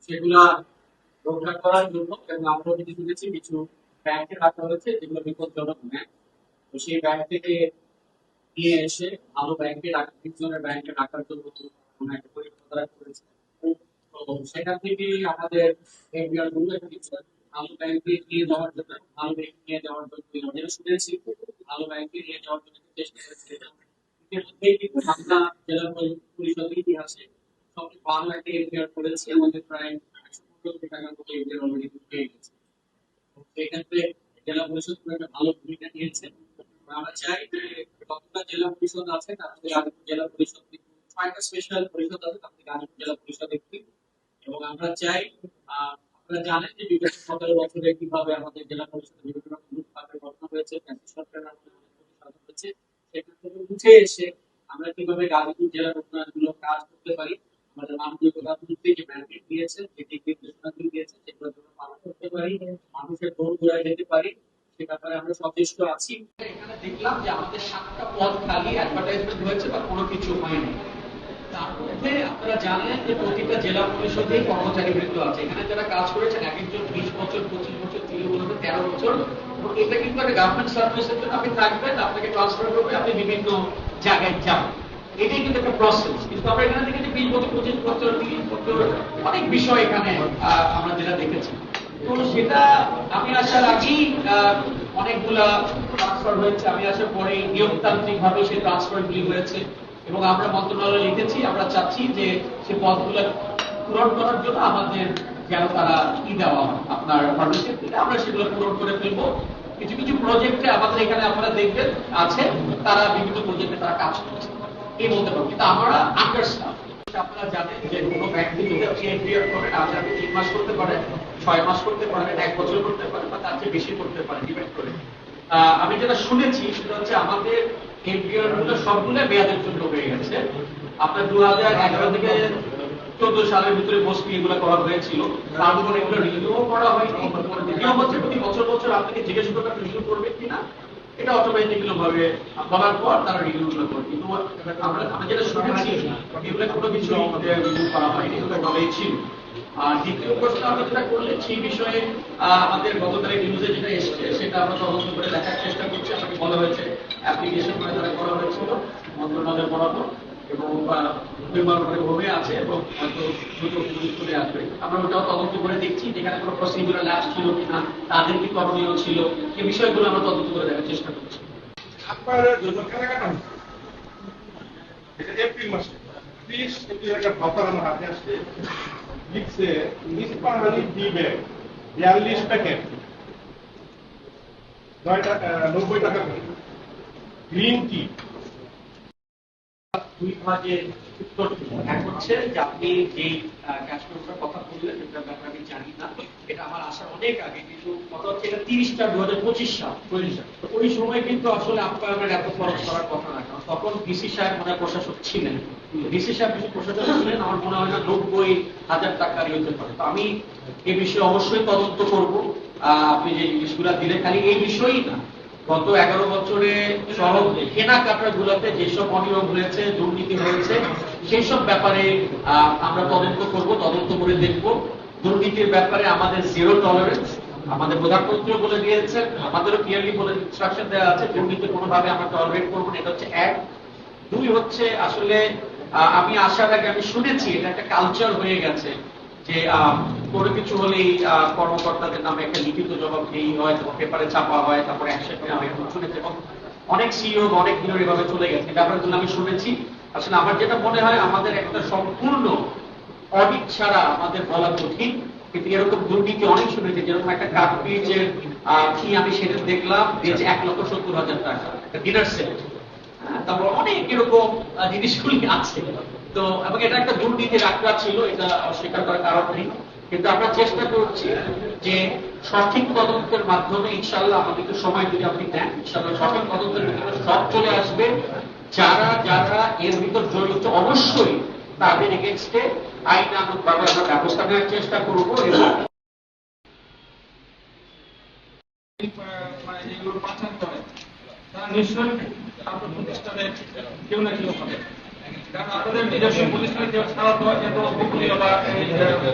সেগুলা রক্ষা করার জন্য এবং আমরা যদি শুনেছি কিছু ব্যাংকে রাখা হয়েছে যেগুলো বিপজ্জনক ব্যাংক। তো সেই ব্যাংক থেকে নিয়ে এসে ভালো ব্যাংকে রাখা, বিপজ্জনক ব্যাংকে রাখার জন্য আমরা একটা পরিকল্পনা করেছি। তো সেখান থেকে আমাদের এনবিআর গুলো একটা ভালো ব্যাংকে নিয়ে যাওয়ার জন্য, ভালো ব্যাংকে নিয়ে যাওয়ার জন্য আমরা শুনেছি ভালো ব্যাংকে নিয়ে যাওয়ার জন্য চেষ্টা করেছি। ইতিমধ্যেই কিন্তু ঢাকা জেলা পরিষদের ইতিহাসে সবচেয়ে ভালো একটা এনবিআর করেছি, আমাদের প্রায় 115 কোটি টাকার মতো এনবিআর অলরেডি পেয়ে গেছে। তো সেক্ষেত্রে জেলা পরিষদ খুব একটা ভালো ভূমিকা নিয়েছে। আমরা চাই যে যতটা জেলা পরিষদ আছে তার থেকে আরেকটু জেলা পরিষদ কিন্তু 6টা স্পেশাল পরিষদ আছে, তার থেকে আরেকটু জেলা পরিষদ একটি। এবং আমরা চাই আপনারা জানেন যে বিগত 17 বছরে কিভাবে আমাদের জেলা পরিষদের বিভিন্ন রকম লুটপাটের ঘটনা হয়েছে, ফ্যাসিস্ট সরকারের আমলে অনেক ক্ষতি হয়েছে। সেখান থেকে উঠে এসে আমরা কিভাবে গাজীপুর জেলার উন্নয়নগুলো কাজ করতে পারি, আমাদের মাননীয় প্রধানমন্ত্রী যে ম্যান্ডেট দিয়েছেন, যে দিক নির্দেশনাগুলো দিয়েছেন, সেগুলো যেন পালন করতে পারি, মানুষের দৌড় ঘোড়ায় যেতে পারি, সে ব্যাপারে আমরা সচেষ্ট আছি। এখানে দেখলাম যে আমাদের 7টা পদ খালি অ্যাডভার্টাইজমেন্ট হয়েছে বা কোনো কিছু হয়নি। তার মধ্যে আপনারা জানেন যে প্রতিটা জেলা পরিষদেই কর্মচারীবৃন্দ আছে, এখানে যারা কাজ করেছেন এক একজন 20 বছর, 25 বছর, 13 বছর। এবং এটা কিন্তু একটা গভর্নমেন্ট সার্ভিসের জন্য আপনি থাকবেন, আপনাকে ট্রান্সফার করবে, আপনি বিভিন্ন জায়গায় যাবেন, এটাই কিন্তু একটা প্রসেস। কিন্তু আমরা এখানে দেখেছি 20 বছর, 25 বছর, 30 বছর, অনেক বিষয় এখানে আমরা যেটা দেখেছি। তো সেটা আমি আসার আগেই অনেকগুলা ট্রান্সফার হয়েছে, আমি আসার পরে নিয়মতান্ত্রিক ভাবে সেই ট্রান্সফারগুলি হয়েছে এবং আমরা মন্ত্রণালয়ে লিখেছি আমরা চাচ্ছি যে সে পদগুলো পূরণ করার জন্য আমাদের যেন তারা কি দেওয়া হয়, আপনার পারমিশন দিলে আমরা সেগুলো পূরণ করে ফেলবো। কিছু কিছু প্রজেক্টে আমাদের এখানে আপনারা দেখবেন আছে, তারা বিভিন্ন প্রজেক্টে তারা কাজ করছে, এই বলতে পারবো। কিন্তু আমরা আন্ডারস্ট্যান্ড, আপনারা জানেন যে কোনো ব্যক্তি যদি আপনি এনপিআর করেন, আজ আপনি 3 মাস করতে পারেন, 6 মাস করতে পারেন, 1 বছর করতে পারেন, বা তার চেয়ে বেশি করতে পারেন, ডিপেন্ড করে। আমি যেটা শুনেছি সেটা হচ্ছে আমাদের এনপিআর গুলো সবগুলো মেয়াদের জন্য হয়ে গেছে। আপনার 2011 থেকে 14 সালের ভিতরে মোস্টলি এগুলো করা হয়েছিল, তারপরে এগুলো রিনিউ করা হয়নি। দ্বিতীয় হচ্ছে প্রতি বছর বছর আপনাকে জিজ্ঞেস করবে রিনিউ করবে কিনা, এটা অটোমেটিক্যালি ভাবে বলার পর তারা রিনিউ করবে। কিন্তু আমরা যেটা শুনেছি এগুলো কোনো কিছু রিনিউ করা হয়নি, এগুলো দলেই ছিল। আর দ্বিতীয় প্রশ্ন আমরা যেটা করলেন সেই বিষয়ে আমাদের গতকালের নিউজে যেটা এসছে সেটা আমরা তদন্ত করে দেখার চেষ্টা করছি। আমাকে বলা হয়েছে অ্যাপ্লিকেশন করে যারা করা হয়েছিল মন্ত্রণালয় বরাবর এবং ভাবে আছে এবং হয়তো দ্রুত পুলিশ করে আসবে। আমরা ওটাও তদন্ত করে দেখছি যেখানে কোনো প্রসিডিউরাল ল্যাপস ছিল কিনা, তাদের কি করণীয় ছিল, এই বিষয়গুলো আমরা তদন্ত করে দেখার চেষ্টা করছি। আপনার জন্য কেনাকাটা এপ্রিল মাসে 30 এপ্রিল একটা ভাতা আমার হাতে আসছে, লিখছে ইস্পাহানি টি ব্যাগ 42 প্যাকেট 90 টাকা করে, গ্রিন টি। 2 ভাগের উত্তর এক হচ্ছে যে আপনি যেই ক্যাশ ফ্লোটার কথা বললেন এটা ব্যাপারে আমি জানি না, এটা আমার আসার অনেক আগে, কিন্তু কথা হচ্ছে এটা 30টা 2025 সাল। ওই সময় কিন্তু আসলে আপনার এত খরচ করার কথা না, কারণ তখন ডিসি সাহেব মনে প্রশাসক ছিলেন, ডিসি সাহেব কিছু প্রশাসক ছিলেন, আমার মনে হয় না 90,000 টাকার হতে পারে। তো আমি এই বিষয়ে অবশ্যই তদন্ত করব। আপনি যে জিনিসগুলো দিলে খালি এই বিষয়ই না, গত 11 বছরে সহ কেনাকাটা গুলোতে যেসব অনিয়ম হয়েছে, দুর্নীতি হয়েছে, সেই সব ব্যাপারে আমরা তদন্ত করব, তদন্ত করে দেখব। দুর্নীতির ব্যাপারে আমাদের জিরো টলারেন্স, আমাদের প্রধানমন্ত্রীও বলে দিয়েছেন, আমাদেরও ক্লিয়ারলি বলে ইনস্ট্রাকশন দেওয়া আছে, দুর্নীতি কোনোভাবে আমরা টলারেট করবো না। এটা হচ্ছে 1। 2 হচ্ছে আসলে আমি আসার আগে আমি শুনেছি এটা একটা কালচার হয়ে গেছে যে কোনো কিছু হলেই কর্মকর্তাদের নামে একটা লিখিত জবাবদিহি হয়, পেপারে ছাপা হয়, তারপরে অ্যাকশন নেওয়া হয়, এরকম শুনেছি। এবং অনেক সিইও অনেক দিনের এভাবে চলে গেছে, ব্যাপারগুলো আমি শুনেছি। আসলে আমার যেটা মনে হয় আমাদের একটা সম্পূর্ণ অডিট ছাড়া আমাদের বলা কঠিন, কিন্তু এরকম দুর্নীতি অনেক শুনেছি। যেরকম একটা কাঠ পিচের কি আমি সেটা দেখলাম দিয়েছে 1,70,000 টাকা একটা ডিনার সেট, তারপর অনেক এরকম জিনিসগুলি আছে। তো এবং এটা একটা দুর্নীতির আঁকড়া ছিল, এটা অস্বীকার করার কারণ নেই। কিন্তু আমরা চেষ্টা করছি যে সঠিক তদন্তের মাধ্যমে ইনশাআল্লাহ আমাদের একটু সময় যদি আপনি দেন, ইনশাআল্লাহ সঠিক তদন্তের ভিতরে সব চলে আসবে। যারা যারা এর ভিতর জড়িত অবশ্যই তাদের এগেইনস্টে আইনানুগ ভাবে আমরা ব্যবস্থা নেওয়ার চেষ্টা করবো। এবং মানে যেগুলো পাচার করে তারা নিশ্চয়ই আপনার প্রতিষ্ঠানে কেউ না কেউ হবে। কারণ আপনাদের নিজস্ব পুলিশ সমিতি ছাড়া তো এত গোপনীয় বা এই,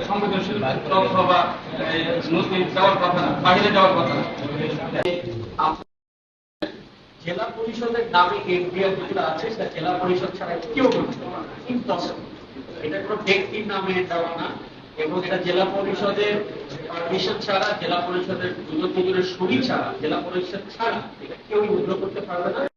সংবেদনশীল তথ্য বা নথি যাওয়ার কথা না, বাইরে যাওয়ার কথা না। জেলা পরিষদের নামে এফডিআর যেগুলো আছে সেটা জেলা পরিষদ ছাড়া কেউ করতে পারে না, ইম্পসিবল। এটা কোনো ব্যক্তির নামে দেওয়া না, এবং এটা জেলা পরিষদের পারমিশন ছাড়া, জেলা পরিষদের দুজনের সই ছাড়া, জেলা পরিষদ ছাড়া এটা কেউ উদ্যোগ করতে পারবে না।